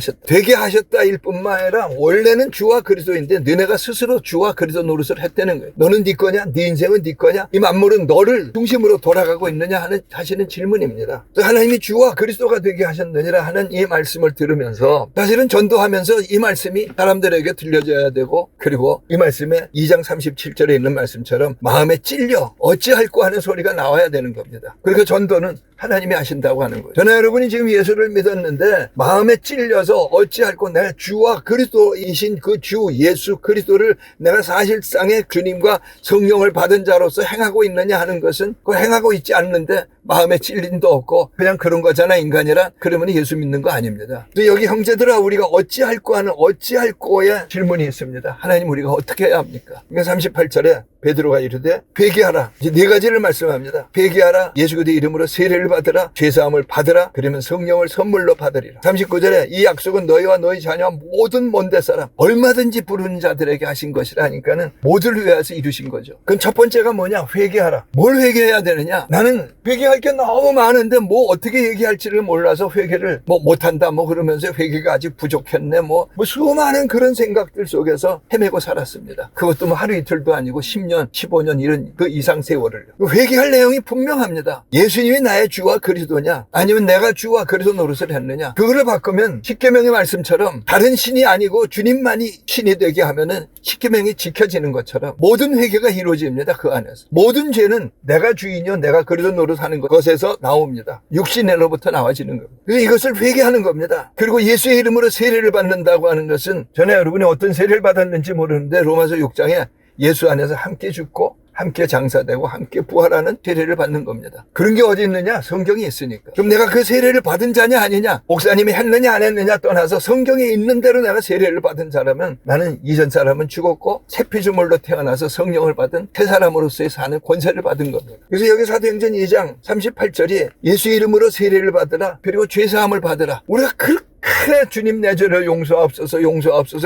하셨다 일 뿐만 아니라 원래는 주와 그리스도인데 너네가 스스로 주와 그리스도 노릇을 했다는 거예요. 너는 네 거냐? 네 인생은 네 거냐? 이 만물은 너를 중심으로 돌아가고 있느냐 하시는 질문입니다. 하나님이 주와 그리스도가 되게 하셨느니라 하는 이 말씀을 들으면서 사실은 전도하면서 이 말씀이 사람들에게 들려져야 되고 그리고 이 말씀에 2장 37절에 있는 말씀처럼 마음에 찔려 어찌할꼬 하는 소리가 나와야 되는 겁니다. 그러니까 전도는 하나님이 하신다고 하는 거예요. 저는 여러분이 지금 예수를 믿었는데 마음에 찔려서 어찌할꼬 내가 주와 그리스도이신 그 주 예수 그리스도를 내가 사실상의 주님과 성령을 받은 자로서 행하고 있느냐 하는 것은 그걸 행하고 있지 않는데 마음에 찔림도 없고 그냥 그런 거잖아 인간이란 그러면 예수 믿는 거 아닙니다. 여기 형제들아 우리가 어찌할꼬 하는 어찌할꼬의 질문이 있습니다. 하나님 우리가 어떻게 해야 합니까? 그러니까 38절에 베드로가 이르되 회개하라. 이제 네 가지를 말씀합니다. 회개하라. 예수 그리스도의 이름으로 세례를 받으라. 죄사함을 받으라. 그러면 성령을 선물로 받으리라. 39절에 이 약속은 너희와 너희 자녀와 모든 먼데 사람 얼마든지 부르는 자들에게 하신 것이라 하니까는 모두를 위해서 이루신 거죠. 그럼 첫 번째가 뭐냐? 회개하라. 뭘 회개해야 되느냐? 나는 회개할 게 너무 많은데 어떻게 얘기할지를 몰라서 회개를 못한다 그러면서 회개가 아직 부족했네 수많은 그런 생각들 속에서 헤매고 살았습니다. 그것도 하루 이틀도 아니고 10년 15년 이런 그 이상 세월을 회개할 내용이 분명합니다. 예수님이 나의 주와 그리스도냐 아니면 내가 주와 그리스도 노릇을 했느냐 그거를 바꾸면 십계명의 말씀처럼 다른 신이 아니고 주님만이 신이 되게 하면은 십계명이 지켜지는 것처럼 모든 회개가 이루어집니다. 그 안에서 모든 죄는 내가 주인이요 내가 그리스도 노릇하는 것에서 나옵니다. 육신으로부터 나와지는 겁니다. 그래서 이것을 회개하는 겁니다. 그리고 예수의 이름으로 세례를 받는다고 하는 것은 전에 여러분이 어떤 세례를 받았는지 모르는데 로마서 6장에 예수 안에서 함께 죽고 함께 장사되고 함께 부활하는 세례를 받는 겁니다. 그런 게 어디 있느냐? 성경이 있으니까. 그럼 내가 그 세례를 받은 자냐 아니냐? 목사님이 했느냐 안 했느냐 떠나서 성경에 있는 대로 내가 세례를 받은 자라면 나는 이전 사람은 죽었고 새 피조물로 태어나서 성령을 받은 새 사람으로서의 사는 권세를 받은 겁니다. 그래서 여기 사도행전 2장 38절이 예수의 이름으로 세례를 받으라 그리고 죄사함을 받으라. 우리가 그래 주님 내 죄를 용서하옵소서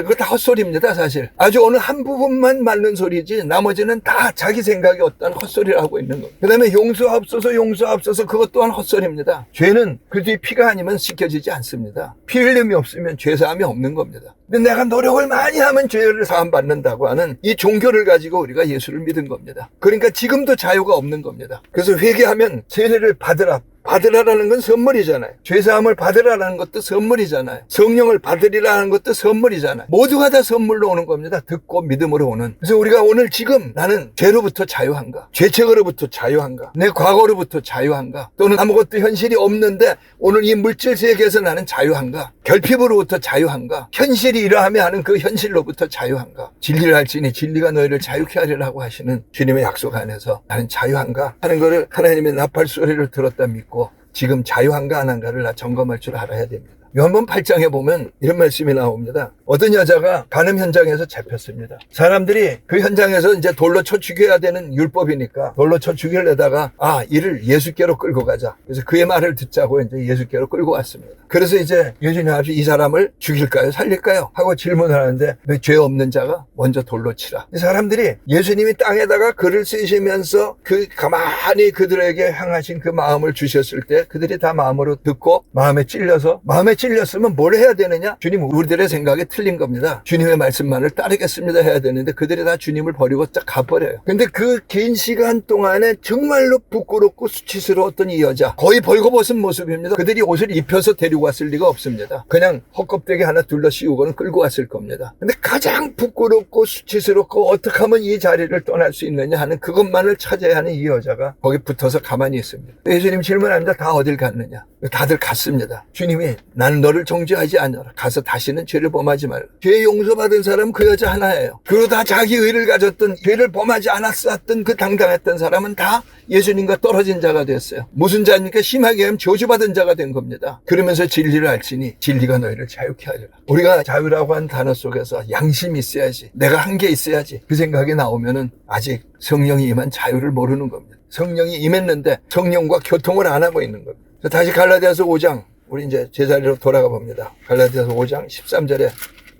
그거 다 헛소리입니다. 사실 아주 어느 한 부분만 맞는 소리지 나머지는 다 자기 생각이 어떤 헛소리를 하고 있는 겁니다. 그 다음에 용서하옵소서 그것 또한 헛소리입니다. 죄는 그리스도의 피가 아니면 씻겨지지 않습니다. 피 흘림이 없으면 죄사함이 없는 겁니다. 근데 내가 노력을 많이 하면 죄를 사함 받는다고 하는 이 종교를 가지고 우리가 예수를 믿은 겁니다. 그러니까 지금도 자유가 없는 겁니다. 그래서 회개하면 세례를 받으라라는 건 선물이잖아요. 죄사함을 받으라라는 것도 선물이잖아요. 성령을 받으리라는 것도 선물이잖아요. 모두가 다 선물로 오는 겁니다. 듣고 믿음으로 오는. 그래서 우리가 오늘 지금 나는 죄로부터 자유한가? 죄책으로부터 자유한가? 내 과거로부터 자유한가? 또는 아무것도 현실이 없는데 오늘 이 물질 세계에서 나는 자유한가? 결핍으로부터 자유한가? 현실이 이러하며 하는 그 현실로부터 자유한가? 진리를 알지니 진리가 너희를 자유케 하리라고 하시는 주님의 약속 안에서 나는 자유한가? 하는 거를 하나님의 나팔 소리를 들었다 믿고 지금 자유한가 안 한가를 나 점검할 줄 알아야 됩니다. 요한복음 8장에 보면 이런 말씀이 나옵니다. 어떤 여자가 간음 현장에서 잡혔습니다. 사람들이 그 현장에서 이제 돌로 쳐 죽여야 되는 율법이니까 돌로 쳐 죽이려다가 이를 예수께로 끌고 가자. 그래서 그의 말을 듣자고 이제 예수께로 끌고 왔습니다. 그래서 이제 예수님 앞에 이 사람을 죽일까요? 살릴까요? 하고 질문을 하는데 왜 죄 없는 자가 먼저 돌로 치라. 이 사람들이 예수님이 땅에다가 글을 쓰시면서 가만히 그들에게 향하신 그 마음을 주셨을 때 그들이 다 마음으로 듣고 마음에 찔려서 마음에 찔렸으면 뭘 해야 되느냐? 주님, 우리들의 생각이 틀린 겁니다. 주님의 말씀만을 따르겠습니다 해야 되는데 그들이 다 주님을 버리고 딱 가버려요. 근데 그 긴 시간 동안에 정말로 부끄럽고 수치스러웠던 이 여자, 거의 벌거벗은 모습입니다. 그들이 옷을 입혀서 데리고 왔을 리가 없습니다. 그냥 헛껍데기 하나 둘러 씌우고는 끌고 왔을 겁니다. 근데 가장 부끄럽고 수치스럽고 어떻게 하면 이 자리를 떠날 수 있느냐 하는 그것만을 찾아야 하는 이 여자가 거기 붙어서 가만히 있습니다. 예수님 질문합니다. 다 어딜 갔느냐? 다들 갔습니다. 주님이 나는 너를 정죄하지 않노라. 가서 다시는 죄를 범하지 말라. 죄 용서받은 사람은 그 여자 하나예요. 그리고 다 자기 의를 가졌던, 죄를 범하지 않았었던 그 당당했던 사람은 다 예수님과 떨어진 자가 됐어요. 무슨 자입니까? 심하게 하면 저주받은 자가 된 겁니다. 그러면서 진리를 알지니 진리가 너희를 자유케 하리라. 우리가 자유라고 한 단어 속에서 양심이 있어야지, 내가 한 게 있어야지, 그 생각이 나오면은 아직 성령이 임한 자유를 모르는 겁니다. 성령이 임했는데 성령과 교통을 안 하고 있는 겁니다. 다시 갈라디아서 5장, 우리 이제 제자리로 돌아가 봅니다. 갈라디아서 5장 13절에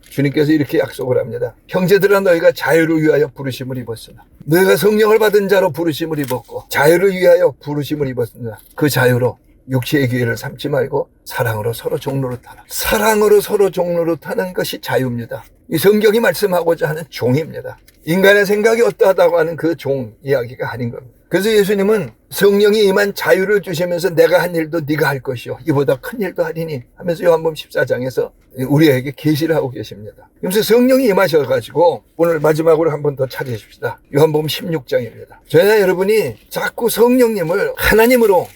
주님께서 이렇게 약속을 합니다. 형제들아, 너희가 자유를 위하여 부르심을 입었으나, 너희가 성령을 받은 자로 부르심을 입었고 자유를 위하여 부르심을 입었으나 그 자유로 육체의 기회를 삼지 말고 사랑으로 서로 종로로 타라. 사랑으로 서로 종로로 타는 것이 자유입니다. 이 성경이 말씀하고자 하는 종입니다. 인간의 생각이 어떠하다고 하는 그 종 이야기가 아닌 겁니다. 그래서 예수님은 성령이 임한 자유를 주시면서 내가 한 일도 네가 할 것이요 이보다 큰 일도 하리니 하면서 요한복음 14장에서 우리에게 계시를 하고 계십니다. 그래서 성령이 임하셔가지고 오늘 마지막으로 한 번 더 찾으십시다. 요한복음 16장입니다. 저희나 여러분이 자꾸 성령님을 하나님으로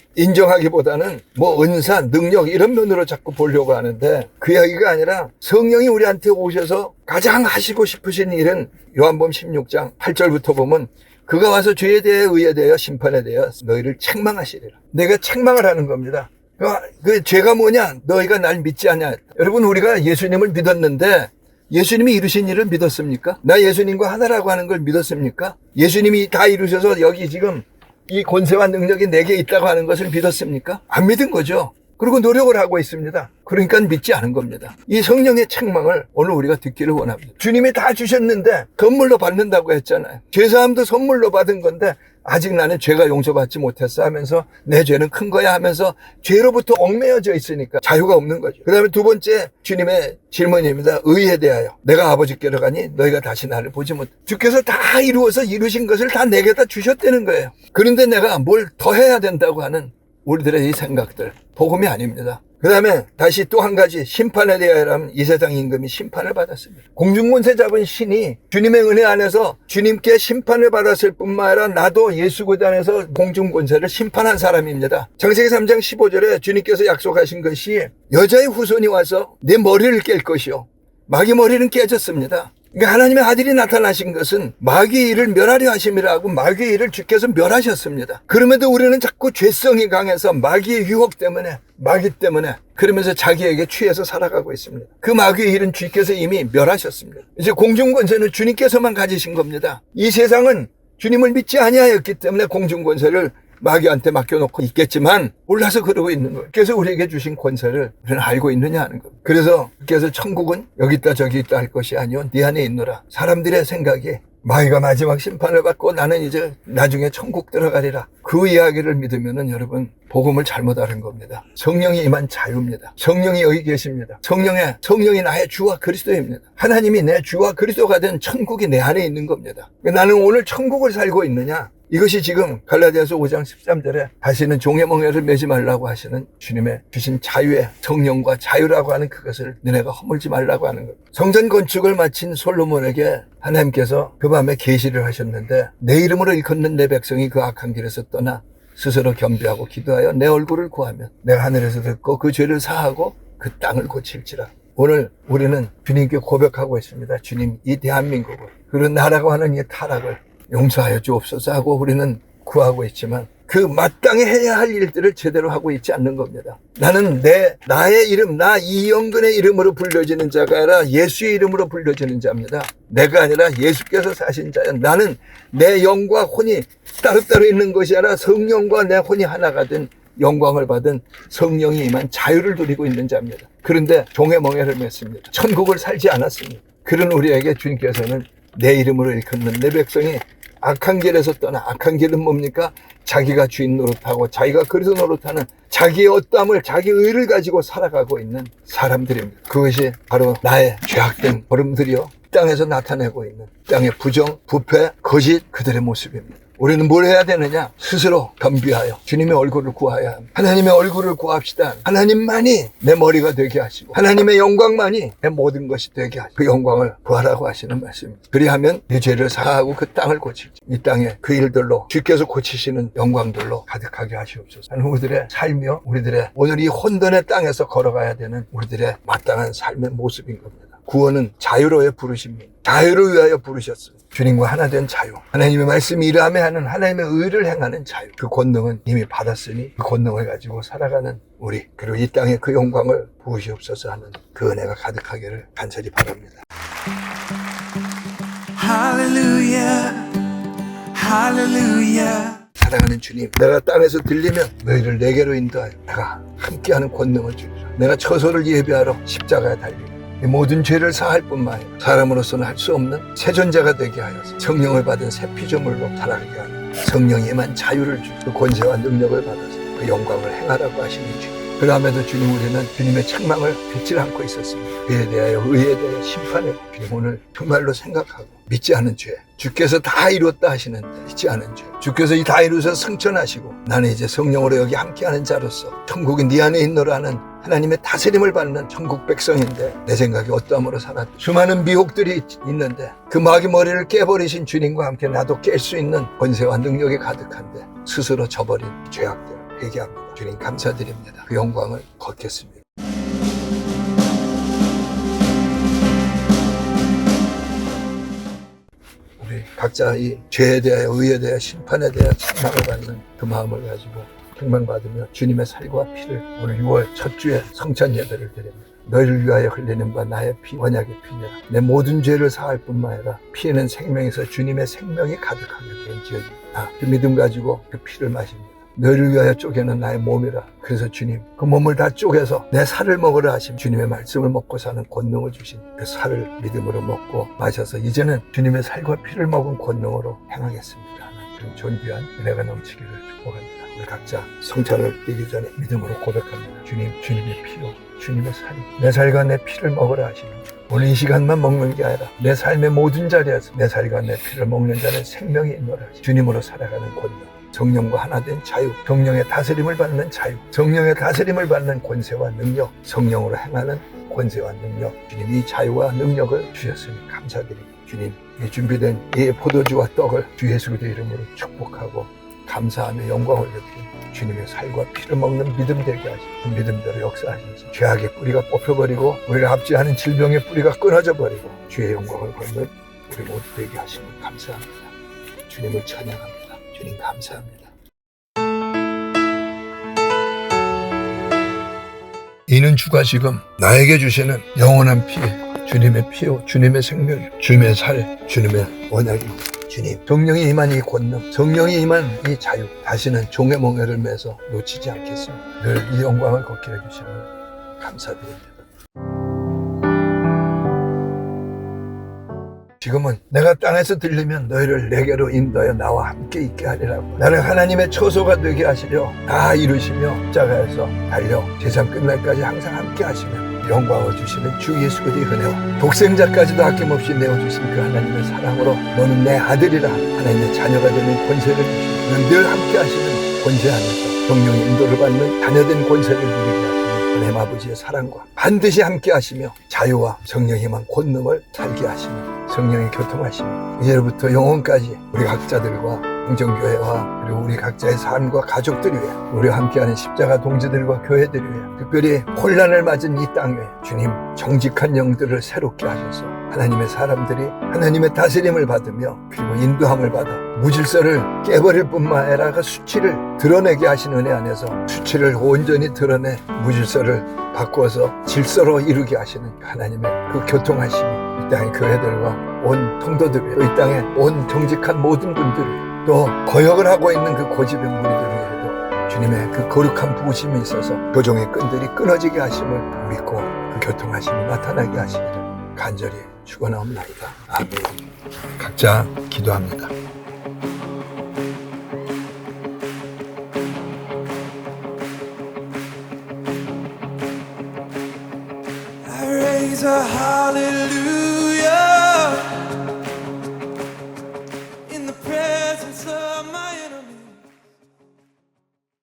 인정하기보다는 뭐 은사, 능력 이런 면으로 자꾸 보려고 하는데 그 이야기가 아니라 성령이 우리한테 오셔서 가장 하시고 싶으신 일은 요한복음 16장 8절부터 보면 그가 와서 죄에 대해 의에 대하여 심판에 대하여 너희를 책망하시리라. 내가 책망을 하는 겁니다. 그 죄가 뭐냐? 너희가 날 믿지 않냐? 여러분, 우리가 예수님을 믿었는데 예수님이 이루신 일을 믿었습니까? 나 예수님과 하나라고 하는 걸 믿었습니까? 예수님이 다 이루셔서 여기 지금 이 권세와 능력이 내게 있다고 하는 것을 믿었습니까? 안 믿은 거죠. 그리고 노력을 하고 있습니다. 그러니까 믿지 않은 겁니다. 이 성령의 책망을 오늘 우리가 듣기를 원합니다. 주님이 다 주셨는데 선물로 받는다고 했잖아요. 죄사함도 선물로 받은 건데 아직 나는 죄가 용서받지 못했어 하면서 내 죄는 큰 거야 하면서 죄로부터 얽매여져 있으니까 자유가 없는 거죠. 그 다음에 두 번째 주님의 질문입니다. 의에 대하여 내가 아버지께로 가니 너희가 다시 나를 보지 못해. 주께서 다 이루어서 이루신 것을 다 내게 다 주셨다는 거예요. 그런데 내가 뭘 더 해야 된다고 하는 우리들의 이 생각들, 복음이 아닙니다. 그 다음에 다시 또 한 가지 심판에 대하여라면 이 세상 임금이 심판을 받았습니다. 공중권세 잡은 신이 주님의 은혜 안에서 주님께 심판을 받았을 뿐만 아니라 나도 예수 그리스도 안에서 공중권세를 심판한 사람입니다. 창세기 3장 15절에 주님께서 약속하신 것이 여자의 후손이 와서 내 머리를 깰 것이요 마귀 머리는 깨졌습니다. 그러니까 하나님의 아들이 나타나신 것은 마귀의 일을 멸하려 하심이라고 마귀의 일을 주께서 멸하셨습니다. 그럼에도 우리는 자꾸 죄성이 강해서 마귀의 유혹 때문에 마귀 때문에 그러면서 자기에게 취해서 살아가고 있습니다. 그 마귀의 일은 주께서 이미 멸하셨습니다. 이제 공중권세는 주님께서만 가지신 겁니다. 이 세상은 주님을 믿지 아니하였기 때문에 공중권세를 마귀한테 맡겨놓고 있겠지만 몰라서 그러고 있는 거예요. 그래서 우리에게 주신 권세를 우리는 알고 있느냐 하는 거예요. 그래서 그래서 천국은 여기 있다 저기 있다 할 것이 아니오 네 안에 있노라. 사람들의 생각이 마귀가 마지막 심판을 받고 나는 이제 나중에 천국 들어가리라. 그 이야기를 믿으면은 여러분 복음을 잘못 알은 겁니다. 성령이 임한 자유입니다. 성령이 여기 계십니다. 성령이 나의 주와 그리스도입니다. 하나님이 내 주와 그리스도가 된 천국이 내 안에 있는 겁니다. 나는 오늘 천국을 살고 있느냐? 이것이 지금 갈라디아서 5장 13절에 다시는 종의 멍에를 매지 말라고 하시는 주님의 주신 자유의 성령과 자유라고 하는 그것을 너네가 허물지 말라고 하는 것. 성전 건축을 마친 솔로몬에게 하나님께서 그 밤에 계시를 하셨는데 내 이름으로 일컫는 내 백성이 그 악한 길에서 떠나 스스로 겸비하고 기도하여 내 얼굴을 구하면 내가 하늘에서 듣고 그 죄를 사하고 그 땅을 고칠지라. 오늘 우리는 주님께 고백하고 있습니다. 주님, 이 대한민국을 그런 나라고 하는 이 타락을 용서하여 주옵소서 하고 우리는 구하고 있지만 그 마땅히 해야 할 일들을 제대로 하고 있지 않는 겁니다. 나는 나의 이름, 나 이영근의 이름으로 불려지는 자가 아니라 예수의 이름으로 불려지는 자입니다. 내가 아니라 예수께서 사신 자야. 나는 내 영과 혼이 따로따로 있는 것이 아니라 성령과 내 혼이 하나가 된 영광을 받은 성령이 임한 자유를 누리고 있는 자입니다. 그런데 종의 멍에를 맸습니다. 천국을 살지 않았습니다. 그런 우리에게 주님께서는 내 이름으로 일컫는 내 백성이 악한 길에서 떠나. 악한 길은 뭡니까? 자기가 주인 노릇하고 자기가 그리스도 노릇하는 자기의 어떠함을, 자기 의를 가지고 살아가고 있는 사람들입니다. 그것이 바로 나의 죄악된 걸음들이요, 땅에서 나타내고 있는 땅의 부정, 부패, 거짓, 그들의 모습입니다. 우리는 뭘 해야 되느냐? 스스로 겸비하여 주님의 얼굴을 구하여야 합니다. 하나님의 얼굴을 구합시다. 하나님만이 내 머리가 되게 하시고 하나님의 영광만이 내 모든 것이 되게 하시고 그 영광을 구하라고 하시는 말씀입니다. 그리하면 내 죄를 사하고 그 땅을 고치지. 이 땅에 그 일들로 주께서 고치시는 영광들로 가득하게 하시옵소서. 하는 우리들의 삶이요, 우리들의 오늘 이 혼돈의 땅에서 걸어가야 되는 우리들의 마땅한 삶의 모습인 겁니다. 구원은 자유로의 부르십니다. 자유를 위하여 부르셨습니다. 주님과 하나 된 자유, 하나님의 말씀이 일하며 하는 하나님의 의를 행하는 자유, 그 권능은 이미 받았으니 그 권능을 가지고 살아가는 우리, 그리고 이 땅에 그 영광을 부으시옵소서 하는 그 은혜가 가득하기를 간절히 바랍니다. 할렐루야 할렐루야. 사랑하는 주님, 내가 땅에서 들리면 너희를 내게로 인도하여 내가 함께하는 권능을 주리라. 내가 처소를 예비하러 십자가에 달리라. 이 모든 죄를 사할 뿐만 아니라 사람으로서는 할 수 없는 새 존재가 되게 하여서 성령을 받은 새 피조물로 살아가게 하는 성령에만 자유를 주시고 그 권세와 능력을 받아서 그 영광을 행하라고 하시는 주님. 그럼에도 주님, 우리는 주님의 책망을 듣지 않고 있었습니다. 그에 대하여, 의에 대하여, 심판을 주님 오늘 정말로 생각하고, 믿지 않은 죄, 주께서 다 이뤘다 하시는데 믿지 않은 죄, 주께서 이 다 이루셔서 승천하시고 나는 이제 성령으로 여기 함께하는 자로서 천국이 네 안에 있노라는 하나님의 다스림을 받는 천국 백성인데 내 생각이 어떠함으로 살았다. 수많은 미혹들이 있는데 그 마귀 머리를 깨버리신 주님과 함께 나도 깰 수 있는 권세와 능력이 가득한데 스스로 저버린 죄악들 회개합니다. 주님 감사드립니다. 그 영광을 걷겠습니다. 우리 각자 이 죄에 대하여, 의에 대하여, 심판에 대하여 책망을 받는 그 마음을 가지고 책망받으며 주님의 살과 피를 오늘 6월 첫 주에 성찬 예배를 드립니다. 너희를 위하여 흘리는 바 나의 피, 언약의 피니라. 내 모든 죄를 사할 뿐만 아니라 피에는 생명에서 주님의 생명이 가득하게 된지어다. 그 믿음 가지고 그 피를 마십니다. 너희를 위하여 쪼개는 나의 몸이라. 그래서 주님, 그 몸을 다 쪼개서 내 살을 먹으라 하신 주님의 말씀을 먹고 사는 권능을 주신 그 살을 믿음으로 먹고 마셔서 이제는 주님의 살과 피를 먹은 권능으로 행하겠습니다 하는 그런 존귀한 은혜가 넘치기를 축복합니다. 우리 각자 성찬을 띄기 전에 믿음으로 고백합니다. 주님, 주님의 피로, 주님의 살이 내 살과 내 피를 먹으라 하시는, 오늘 이 시간만 먹는 게 아니라 내 삶의 모든 자리에서 내 살과 내 피를 먹는 자는 생명이 있노라. 주님으로 살아가는 권능, 성령과 하나 된 자유, 성령의 다스림을 받는 자유, 성령의 다스림을 받는 권세와 능력, 성령으로 행하는 권세와 능력, 주님이 이 자유와 능력을 주셨으니 감사드립니다. 주님, 이 준비된 이 포도주와 떡을 주 예수 그리스도의 이름으로 축복하고 감사하며 영광을 느끼는 주님의 살과 피를 먹는 믿음 되게 하시고 그 믿음대로 역사하셔서 죄악의 뿌리가 뽑혀버리고 우리를 압제하는 질병의 뿌리가 끊어져 버리고 주의 영광을 받는 우리 모두 되게 하시면 감사합니다. 주님을 찬양합니다. 주님 감사합니다. 이는 주가 지금 나에게 주시는 영원한 피, 주님의 피요, 주님의 생명, 주님의 살, 주님의 언약입니다. 주님, 성령이 임한 이 권능, 성령이 임한 이 자유, 다시는 종의 멍에를 매서 놓치지 않겠습니다. 늘 이 영광을 걷게 해주시면 감사드립니다. 지금은 내가 땅에서 들리면 너희를 내게로 인도하여 나와 함께 있게 하리라고, 나를 하나님의 처소가 되게 하시려 다 이루시며 십자가에서 달려 세상 끝날까지 항상 함께 하시며 영광을 주시는 주 예수 그리스도의 은혜와 독생자까지도 아낌없이 내어주신 그 하나님의 사랑으로 너는 내 아들이라 하나님의 자녀가 되는 권세를 주시고 너는 늘 함께 하시는 권세 안에서 성령의 인도를 받는 자녀된 권세를 누리게 하시는 하나님 아버지의 사랑과 반드시 함께 하시며 자유와 성령의 힘한 권능을 살게 하시며 성령의 교통하시며 이제부터 영원까지 우리 각자들과 행정교회와 그리고 우리 각자의 삶과 가족들 위해 우리와 함께하는 십자가 동지들과 교회들 위해 특별히 혼란을 맞은 이 땅에 주님 정직한 영들을 새롭게 하셔서 하나님의 사람들이 하나님의 다스림을 받으며 그리고 인도함을 받아 무질서를 깨버릴 뿐만 아니라 그 수치를 드러내게 하신 은혜 안에서 수치를 온전히 드러내 무질서를 바꾸어서 질서로 이루게 하시는 하나님의 그 교통하심이 이 땅의 교회들과 온 통도들 위해 또 이 땅의 온 정직한 모든 분들 위해 또 거역을 하고 있는 그 고집의 무리들 위에도 주님의 그 거룩한 부으심이 있어서 교종의 끈들이 끊어지게 하심을 믿고 그 교통하심이 나타나게 하시기를 간절히 축원하옵나이다. 아멘. 각자 기도합니다. a hallelujah.